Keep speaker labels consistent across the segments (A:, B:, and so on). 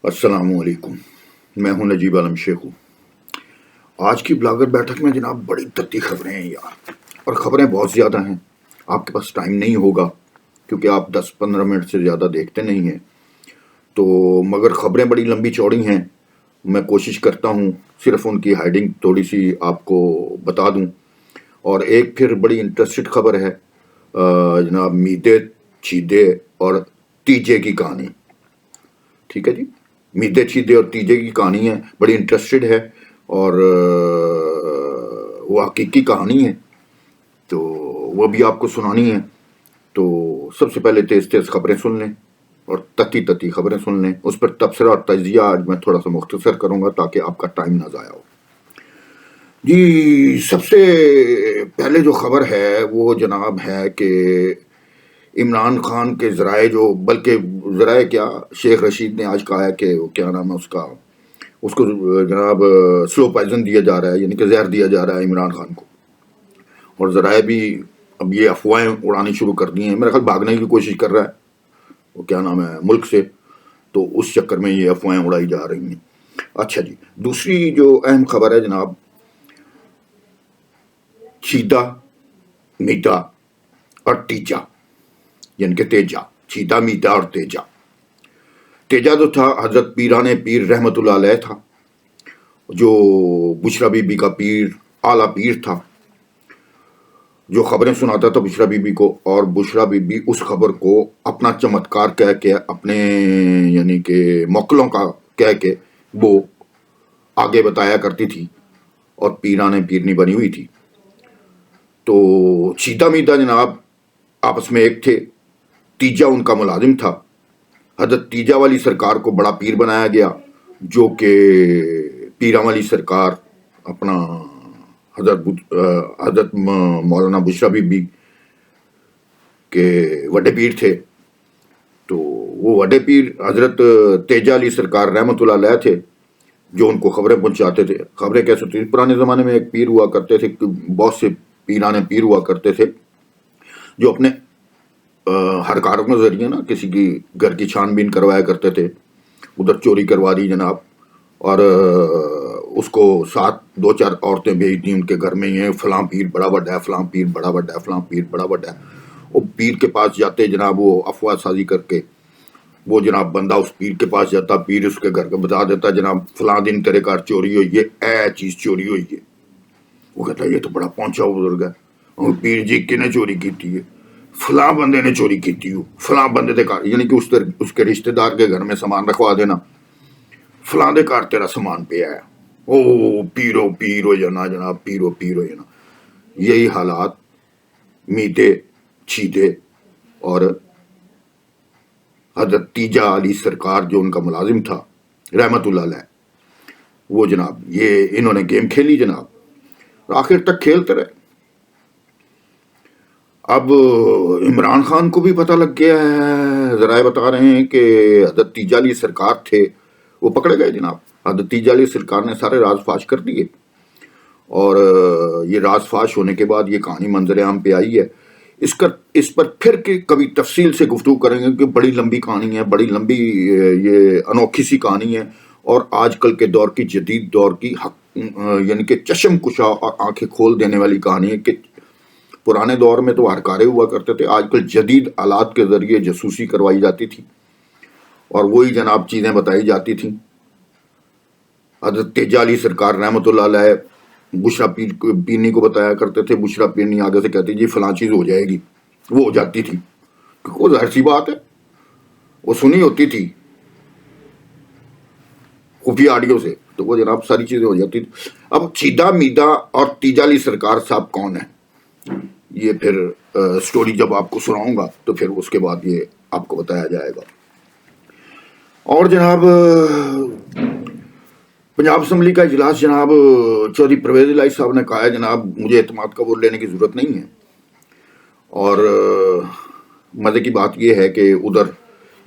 A: السلام علیکم، میں ہوں نجیب عالم شیخو۔ آج کی بلاگر بیٹھک میں جناب بڑی تتی خبریں ہیں یار، اور خبریں بہت زیادہ ہیں۔ آپ کے پاس ٹائم نہیں ہوگا کیونکہ آپ 10-15 منٹ سے زیادہ دیکھتے نہیں ہیں، تو مگر خبریں بڑی لمبی چوڑی ہیں۔ میں کوشش کرتا ہوں صرف ان کی ہیڈنگ تھوڑی سی آپ کو بتا دوں۔ اور ایک پھر بڑی انٹرسٹڈ خبر ہے جناب، میدے چیدے اور تیجے کی کہانی۔ ٹھیک ہے جی، میدے چیدے اور تیجے کی کہانی ہے، بڑی انٹرسٹڈ ہے اور وہ حقیقی کہانی ہے، تو وہ بھی آپ کو سنانی ہے۔ تو سب سے پہلے تیز تیز خبریں سن لیں اور تتی تتی خبریں سن لیں، اس پر تبصرہ اور تجزیہ آج میں تھوڑا سا مختصر کروں گا تاکہ آپ کا ٹائم نہ ضائع ہو۔ جی، سب سے پہلے جو خبر ہے وہ جناب ہے کہ عمران خان کے ذرائع بلکہ ذرائع کیا، شیخ رشید نے آج کہا ہے کہ کیا نام ہے اس کو جناب سلو پوائزن دیا جا رہا ہے، یعنی کہ زہر دیا جا رہا ہے عمران خان کو، اور ذرائع بھی اب یہ افواہیں اڑانی شروع کر دی ہیں۔ میرا خیال بھاگنے کی کوشش کر رہا ہے وہ کیا نام ہے ملک سے، تو اس چکر میں یہ افواہیں اڑائی جا رہی ہیں۔ اچھا جی، دوسری جو اہم خبر ہے جناب، چیدہ، میدا اور تیجا، یعنی کہ تیجا، چیدہ، میدا اور تیجا۔ تیجا جو تھا حضرت پیران پیر رحمت اللہ علیہ تھا، جو بشرا بی بی کا پیر، اعلیٰ پیر تھا، جو خبریں سناتا تھا بشرا بی بی کو، اور بشرا بی بی اس خبر کو اپنا چمتکار کہہ کے، اپنے یعنی کہ موکلوں کا کہہ کے وہ آگے بتایا کرتی تھی اور پیران پیرنی بنی ہوئی تھی۔ تو چیدہ میدا جناب آپس میں ایک تھے، تیجا ان کا ملازم تھا۔ حضرت تیجا والی سرکار کو بڑا پیر بنایا گیا، جو کہ پیرا والی سرکار اپنا حضرت مولانا بشرا بی بی کے وڈے پیر تھے۔ تو وہ وڈے پیر حضرت تیجا علی سرکار رحمت اللہ علیہ تھے، جو ان کو خبریں پہنچاتے تھے۔ خبریں کیسے ہوتی؟ پرانے زمانے میں ایک پیر ہوا کرتے تھے، بہت سے پیرانے پیر ہوا کرتے تھے، جو اپنے ہر کاروں کے ذریعے نا کسی کی گھر کی چھان بین کروایا کرتے تھے، ادھر چوری کروا دی جناب، اور اس کو ساتھ 2-4 عورتیں بھیج دیں ان کے گھر میں، یہ فلاں پیر بڑا بڑا ہے، فلاں پیر بڑا بڑا ہے، فلاں پیر بڑا بڑا ہے۔ وہ پیر کے پاس جاتے جناب، وہ افواہ سازی کر کے وہ جناب بندہ اس پیر کے پاس جاتا، پیر اس کے گھر کو بتا دیتا جناب فلاں دن تیرے گھر چوری ہوئی ہے، اے چیز چوری ہوئی ہے۔ وہ کہتا ہے یہ تو بڑا پہنچا بزرگ ہے، اور پیر جی کنے چوری کی ہے؟ فلاں بندے نے چوری کی تھی، فلاں بندے دے کار، یعنی کہ اس کے رشتہ دار کے گھر میں سامان رکھوا دینا، فلاں دے کار تیرا سامان پہ آیا، او پیرو پیر ہو جانا جناب، پیرو پیر ہو جانا۔ یہی حالات میدے چیدے اور حضرت تیجا علی سرکار جو ان کا ملازم تھا رحمت اللہ علیہ، وہ جناب یہ انہوں نے گیم کھیلی جناب، آخر تک کھیلتے رہے۔ اب عمران خان کو بھی پتہ لگ گیا ہے، ذرائع بتا رہے ہیں کہ حضرت تیجا علی سرکار تھے، وہ پکڑے گئے جناب۔ حضرت تیجا علی سرکار نے سارے راز فاش کر دیے، اور یہ راز فاش ہونے کے بعد یہ کہانی منظر عام پہ آئی ہے۔ اس پر پھر کبھی تفصیل سے گفتگو کریں گے کہ بڑی لمبی کہانی ہے، بڑی لمبی یہ انوکھی سی کہانی ہے، اور آج کل کے دور کی، جدید دور کی یعنی کہ چشم کشا اور آنکھیں کھول دینے والی کہانی ہے کہ پرانے دور میں تو ہرکارے ہوا کرتے تھے، آج کل جدید آلات کے ذریعے جاسوسی کروائی جاتی تھی اور وہی جناب چیزیں بتائی جاتی تھیں۔ حضرت تیجا علی سرکار رحمت اللہ علیہ بشرا پیرنی کو بتایا کرتے تھے، بشرا پیرنی آگے سے کہتی جی فلاں چیز ہو جائے گی، وہ ہو جاتی تھی، وہ ظاہر سی بات ہے، وہ سنی ہوتی تھی خفیہ آڈیو سے، تو وہ جناب ساری چیزیں ہو جاتی تھی۔ اب چیدہ میدا اور تیجا علی سرکار صاحب کون ہیں، یہ پھر سٹوری جب آپ کو سناؤں گا تو پھر اس کے بعد یہ آپ کو بتایا جائے گا۔ اور جناب پنجاب اسمبلی کا اجلاس جناب چودھری پرویز الہی صاحب نے کہا ہے جناب مجھے اعتماد کا ووٹ لینے کی ضرورت نہیں ہے، اور مزے کی بات یہ ہے کہ ادھر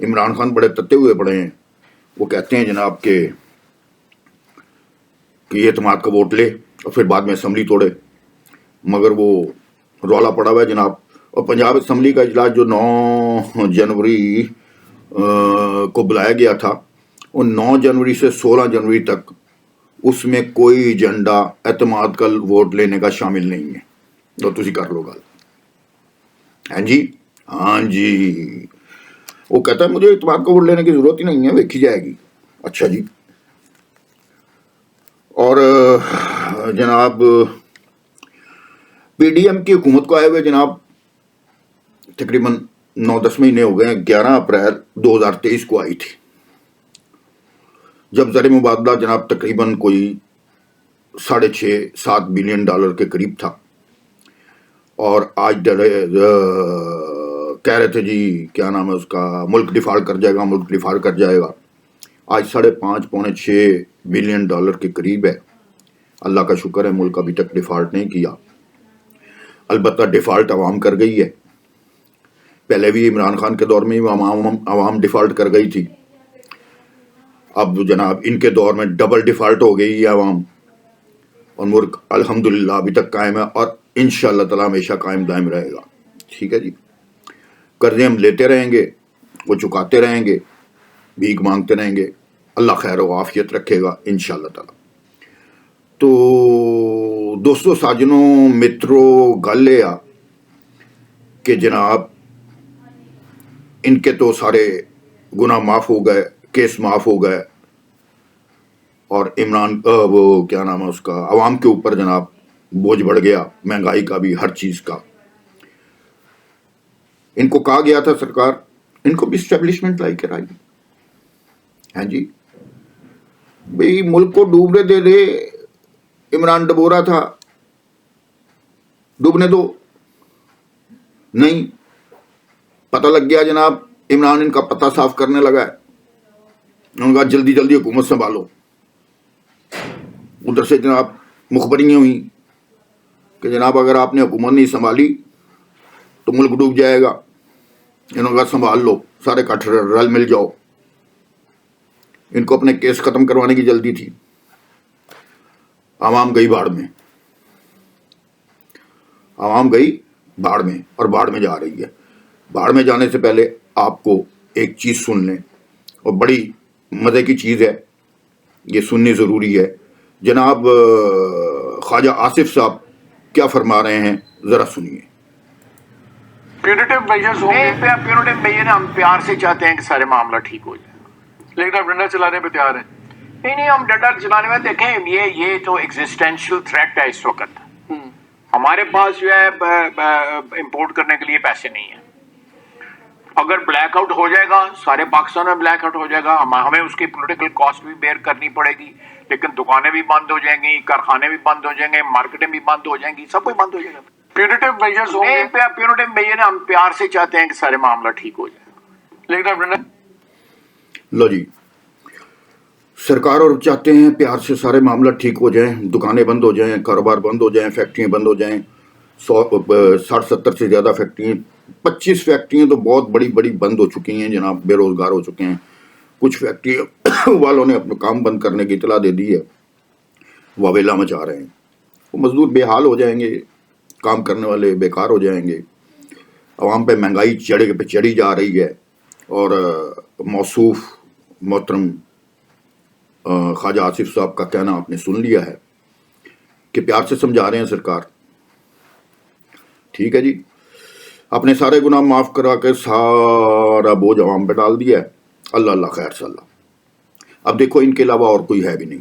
A: عمران خان بڑے تتے ہوئے پڑے ہیں، وہ کہتے ہیں جناب کہ یہ اعتماد کا ووٹ لے اور پھر بعد میں اسمبلی توڑے، مگر وہ رولا پڑا ہوا ہے جناب۔ اور پنجاب اسمبلی کا اجلاس جو 9 جنوری کو بلایا گیا تھا، اور 9 جنوری سے 16 جنوری تک اس میں کوئی ایجنڈا اعتماد کا ووٹ لینے کا شامل نہیں ہے. تو تسی کر لو گل. ہاں جی ہاں جی. وہ کہتا ہے مجھے اعتماد کا ووٹ لینے کی ضرورت ہی نہیں ہے, ویکھی جائے گی. اچھا جی. اور جناب پی ڈی ایم کی حکومت کو آئے ہوئے جناب تقریباً 9-10 مہینے ہو گئے ہیں. 11 اپریل 2023 کو آئی تھی, جب زر مبادلہ جناب تقریباً کوئی 6.5-7 بلین ڈالر کے قریب تھا. اور آج کہہ رہے تھے جی کیا نام ہے اس کا, ملک ڈیفالٹ کر جائے گا, ملک ڈیفالٹ کر جائے گا. آج 5.5-6 بلین ڈالر کے قریب ہے. اللہ کا شکر ہے ملک ابھی تک ڈیفالٹ نہیں کیا. البتہ ڈیفالٹ عوام کر گئی ہے. پہلے بھی عمران خان کے دور میں عوام ڈیفالٹ کر گئی تھی. اب جناب ان کے دور میں ڈبل ڈیفالٹ ہو گئی ہے عوام, اور ملک الحمدللہ ابھی تک قائم ہے, اور انشاءاللہ تعالی ہمیشہ قائم دائم رہے گا. ٹھیک ہے جی. قرضے ہم لیتے رہیں گے, وہ چکاتے رہیں گے, بھیک مانگتے رہیں گے. اللہ خیر و عافیت رکھے گا انشاءاللہ تعالی. تو دوستو ساجنوں مترو گل یہ آ کہ جناب ان کے تو سارے گناہ معاف ہو گئے, کیس معاف ہو گئے, اور عمران وہ کیا نام ہے اس کا عوام کے اوپر جناب بوجھ بڑھ گیا, مہنگائی کا بھی, ہر چیز کا. ان کو کہا گیا تھا سرکار ان کو بھی اسٹیبلشمنٹ لائی کرائے گی. ہاں جی بھئی ملک کو ڈوبنے دے دے, عمران ڈبو رہا تھا, ڈوبنے دو. نہیں, پتہ لگ گیا جناب عمران ان کا پتہ صاف کرنے لگا ہے. انہوں نے کہا جلدی جلدی حکومت سنبھالو. ادھر سے جناب مخبریاں ہوئیں کہ جناب اگر آپ نے حکومت نہیں سنبھالی تو ملک ڈوب جائے گا. انہوں نے کہا سنبھال لو, سارے کٹ رل مل جاؤ. ان کو اپنے کیس ختم کروانے کی جلدی تھی. عوام گئی باڑ میں, عوام گئی باڑ میں, اور باڑ میں جا رہی ہے. باڑ میں جانے سے پہلے آپ کو ایک چیز سن لیں, اور بڑی مزے کی چیز ہے, یہ سننی ضروری ہے. جناب خواجہ آصف صاحب کیا فرما رہے ہیں, ذرا سنیے.
B: پیونیٹیو میجرز ہوں گے. پیونیٹیو میجر ہم پیار سے چاہتے ہیں کہ سارے معاملہ ٹھیک ہو جائے, لیکن آپ ڈنڈا چلانے پہ تیار ہیں. نہیں ہم ڈنڈا چلانے میں دیکھیں یہ تو ایگزسٹینشیل تھریٹ ہے اس وقت. ہمارے پاس جو ہے امپورٹ کرنے کے لیے پیسے نہیں ہیں. اگر بلیک آؤٹ ہو جائے گا, سارے پاکستان میں بلیک آؤٹ ہو جائے گا, ہمیں اس کی پولیٹیکل کاسٹ بھی بیئر کرنی پڑے گی. لیکن دکانیں بھی بند ہو جائیں گی, کارخانے بھی بند ہو جائیں گے, مارکیٹیں بھی بند ہو جائیں گی, سب کچھ بند ہو جائے گا. پیونیٹیو میجرز ہوں گے. پیونیٹیو میجر ہم پیار سے چاہتے ہیں کہ سارے معاملہ ٹھیک ہو جائے, لیکن آپ ڈنڈا.
A: لو جی, سرکار اور چاہتے ہیں پیار سے سارے معاملہ ٹھیک ہو جائیں, دکانیں بند ہو جائیں, کاروبار بند ہو جائیں, فیکٹریاں بند ہو جائیں. 60-70 سے زیادہ فیکٹریاں, 25 فیکٹریاں تو بہت بڑی بڑی بند ہو چکی ہیں جناب, بے روزگار ہو چکے ہیں. کچھ فیکٹری والوں نے اپنا کام بند کرنے کی اطلاع دے دی ہے, واویلا مچا رہے ہیں. وہ مزدور بے حال ہو جائیں گے, کام کرنے والے بیکار ہو جائیں گے. عوام پہ مہنگائی چڑھی جا رہی ہے. اور موصوف محترم خواجہ آصف صاحب کا کہنا آپ نے سن لیا ہے کہ پیار سے سمجھا رہے ہیں سرکار. ٹھیک ہے جی, اپنے سارے گناہ معاف کرا کے سارا بوجھ عوام پہ ڈال دیا ہے. اللہ اللہ خیر صلی اللہ. اب دیکھو ان کے علاوہ اور کوئی ہے بھی نہیں,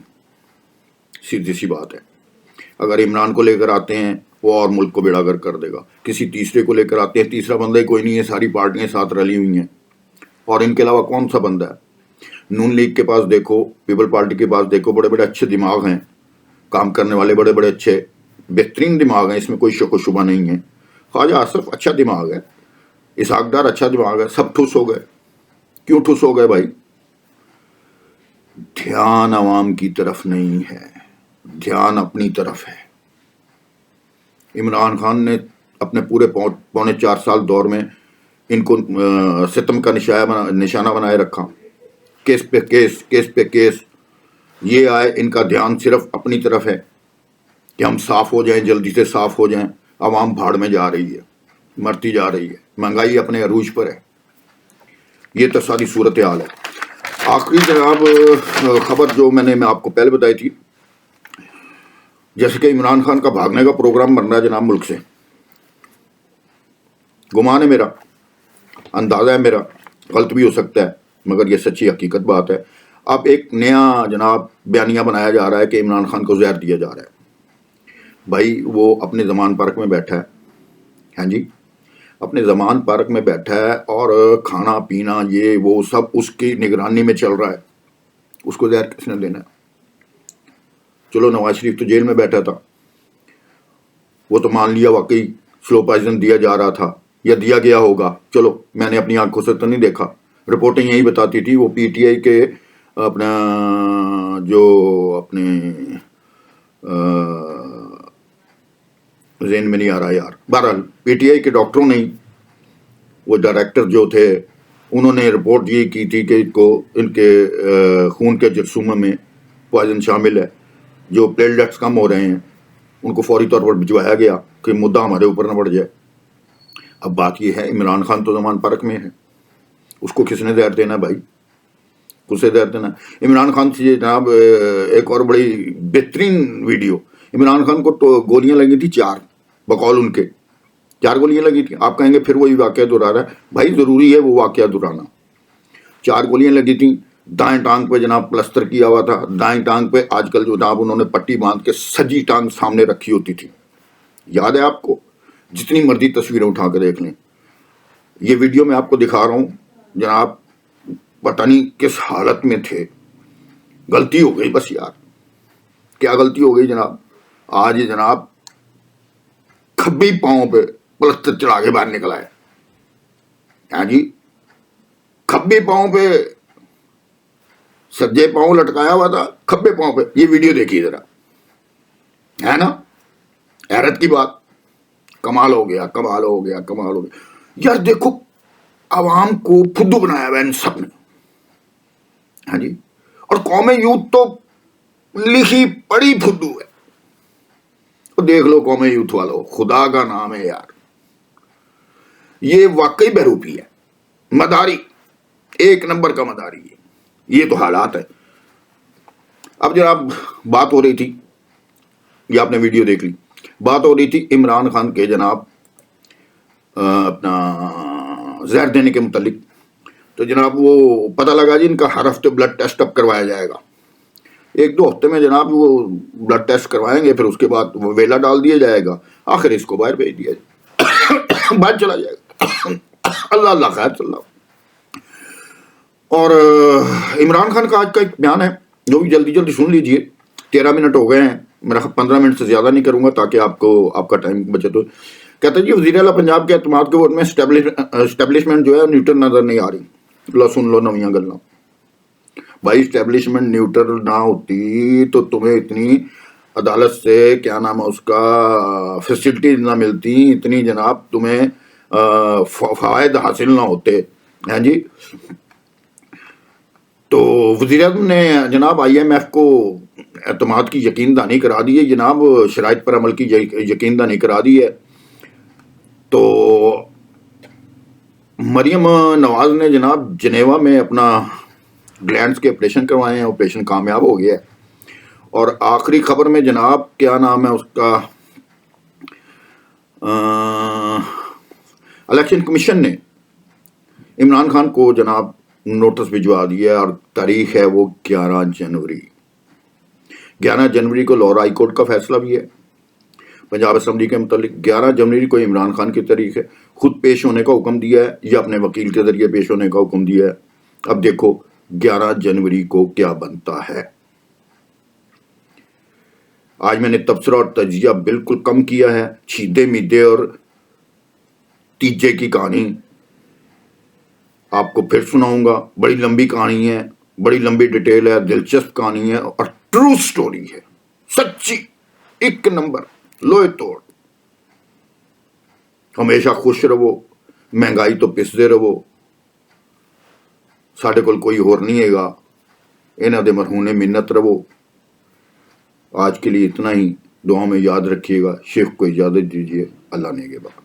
A: سیدھی سی بات ہے. اگر عمران کو لے کر آتے ہیں وہ اور ملک کو بیڑا گر کر دے گا. کسی تیسرے کو لے کر آتے ہیں, تیسرا بندہ ہی کوئی نہیں ہے, ساری پارٹیاں ساتھ رلی ہوئی ہیں. اور ان کے علاوہ کون سا بندہ ہے؟ نون لیگ کے پاس دیکھو, پیپل پارٹی کے پاس دیکھو, بڑے بڑے اچھے دماغ ہیں, کام کرنے والے بڑے بڑے اچھے بہترین دماغ ہیں, اس میں کوئی شک و شبہ نہیں ہے. خواجہ آصف اچھا دماغ ہے, اسحاق ڈار اچھا دماغ ہے, سب ٹھوس ہو گئے. کیوں ٹھوس ہو گئے بھائی؟ دھیان عوام کی طرف نہیں ہے, دھیان اپنی طرف ہے. عمران خان نے اپنے پورے 4.25 سال دور میں ان کو ستم کا نشانہ بنائے رکھا. کیس پہ کیس, کیس پہ کیس. یہ آئے ان کا دھیان صرف اپنی طرف ہے کہ ہم صاف ہو جائیں, جلدی سے صاف ہو جائیں. عوام بھاڑ میں جا رہی ہے, مرتی جا رہی ہے, مہنگائی اپنے عروج پر ہے. یہ تو ساری صورتحال ہے. آخری جناب خبر جو میں آپ کو پہلے بتائی تھی، جیسے کہ عمران خان کا بھاگنے کا پروگرام بن رہا ہے جناب ملک سے. گمان ہے میرا، اندازہ ہے میرا، غلط بھی ہو سکتا ہے، مگر یہ سچی حقیقت بات ہے. اب ایک نیا جناب بیانیہ بنایا جا رہا ہے کہ عمران خان کو زہر دیا جا رہا ہے. بھائی وہ اپنے زمان پارک میں بیٹھا ہے، ہاں جی، اپنے زمان پارک میں بیٹھا ہے، اور کھانا پینا یہ وہ سب اس کی نگرانی میں چل رہا ہے. اس کو زہر کس نے دینا ہے؟ چلو نواز شریف تو جیل میں بیٹھا تھا، وہ تو مان لیا واقعی سلو پوائزن دیا جا رہا تھا یا دیا گیا ہوگا. چلو میں نے اپنی آنکھوں سے تو نہیں دیکھا، رپورٹنگ یہی بتاتی تھی. وہ پی ٹی آئی کے اپنا جو اپنے ذہن میں نہیں آ رہا یار، بہرحال پی ٹی آئی کے ڈاکٹروں نے، وہ ڈائریکٹر جو تھے، انہوں نے رپورٹ یہ کی تھی کہ ان کے خون کے جرثومے میں پوائزن شامل ہے. جو پلیٹلیٹس کم ہو رہے ہیں ان کو فوری طور پر بھجوایا گیا کہ مدعا ہمارے اوپر نہ بڑھ جائے. اب بات یہ ہے، عمران خان تو زمان پارک میں ہے، اس کو کس نے زہر دینا بھائی؟ اسے زہر دینا. عمران خان سے جناب ایک اور بڑی بہترین ویڈیو، عمران خان کو تو گولیاں لگی تھی 4، بقول ان کے 4 گولیاں لگی تھی. آپ کہیں گے پھر وہی واقعہ دہرا رہا ہے. بھائی ضروری ہے وہ واقعہ دہرانا. 4 گولیاں لگی تھیں، دائیں ٹانگ پہ جناب پلستر کیا ہوا تھا. دائیں ٹانگ پہ آج کل جو جناب انہوں نے پٹی باندھ کے سجی ٹانگ سامنے رکھی ہوتی تھی، یاد ہے آپ کو؟ جتنی مرضی تصویریں اٹھا کے دیکھ لیں. یہ ویڈیو میں آپ کو دکھا رہا ہوں جناب، پتہ نہیں کس حالت میں تھے. غلطی ہو گئی بس یار. کیا غلطی ہو گئی جناب؟ آج یہ جناب کھبی پاؤں پہ پلستر چڑھا کے باہر نکلا ہے. ہاں جی، کھبے پاؤں پہ، سجے پاؤں لٹکایا ہوا تھا، کھبے پاؤں پہ. یہ ویڈیو دیکھیے ذرا، ہے نا حیرت کی بات. کمال ہو گیا، کمال ہو گیا، کمال ہو گیا. یار دیکھو، عوام کو پھدو بنایا ہوا ان سب نے. ہاں جی، اور قوم یوتھ تو لکھی پڑی پھدو ہے. دیکھ لو قوم یوتھ والو، خدا کا نام ہے یار، یہ واقعی بہروپی ہے، مداری، 1 نمبر کا مداری ہے. یہ تو حالات ہے. اب جناب بات ہو رہی تھی، یہ آپ نے ویڈیو دیکھ لی، بات ہو رہی تھی عمران خان کے جناب اپنا زہر دینے کے متعلق. تو جناب وہ پتہ لگا جی ان کا ہر ہفتے بلڈ ٹیسٹ اب کروایا جائے گا. 1-2 ہفتے میں جناب وہ بلڈ ٹیسٹ کروائیں گے، پھر اس کے بعد وہ ویلا ڈال دیا جائے گا، آخر اس کو باہر بھیج دیا جائے، باہر چلا جائے گا. اللہ اللہ خیر صلی اللہ. اور عمران خان کا آج کا ایک بیان ہے جو بھی جلدی جلدی سن لیجئے. 13 منٹ ہو گئے ہیں، میرا 15 منٹ سے زیادہ نہیں کروں گا تاکہ آپ کا ٹائم بچت ہو. کہتا ہے جی وزیر اعلیٰ پنجاب کے اعتماد کے ووٹ میں اسٹیبلشمنٹ جو ہے نیوٹرل نظر نہیں آ رہی. لو سن لو نویاں گلاں. بھائی اسٹیبلشمنٹ نیوٹرل نہ ہوتی تو تمہیں اتنی عدالت سے کیا نام ہے اس کا فیسلٹیز نہ ملتی، اتنی جناب تمہیں فوائد حاصل نہ ہوتے. ہیں جی، تو وزیر اعظم نے جناب IMF کو اعتماد کی یقین دہانی کرا دی ہے جناب، شرائط پر عمل کی یقین دہانی کرا دی ہے. تو مریم نواز نے جناب جنیوا میں اپنا گلینڈز کے آپریشن کروائے ہیں، آپریشن کامیاب ہو گیا ہے. اور آخری خبر میں جناب کیا نام ہے اس کا، الیکشن کمیشن نے عمران خان کو جناب نوٹس بھجوا دیا ہے، اور تاریخ ہے وہ 11 جنوری. 11 جنوری کو لاہور ہائی کورٹ کا فیصلہ بھی ہے پنجاب اسمبلی کے متعلق. 11 جنوری کو عمران خان کی تاریخ ہے. خود پیش ہونے کا حکم دیا ہے یا اپنے وکیل کے ذریعے پیش ہونے کا حکم دیا ہے. اب دیکھو 11 جنوری کو کیا بنتا ہے. آج میں نے تبصرہ اور تجزیہ بالکل کم کیا ہے. چھیدے میدے اور تیجے کی کہانی آپ کو پھر سناؤں گا. بڑی لمبی کہانی ہے، بڑی لمبی ڈیٹیل ہے، دلچسپ کہانی ہے اور ٹرو سٹوری ہے، سچی 1 نمبر لوہے توڑ. ہمیشہ خوش رہو، مہنگائی تو پسدے رہو، ساڈے کول کوئی اور نہیں ہے گا، انہاں دے مرہونے منت رہو. آج کے لیے اتنا ہی. دعاؤں میں یاد رکھیے گا. شیخ کو اجازت دیجیے. اللہ نے کے بعد.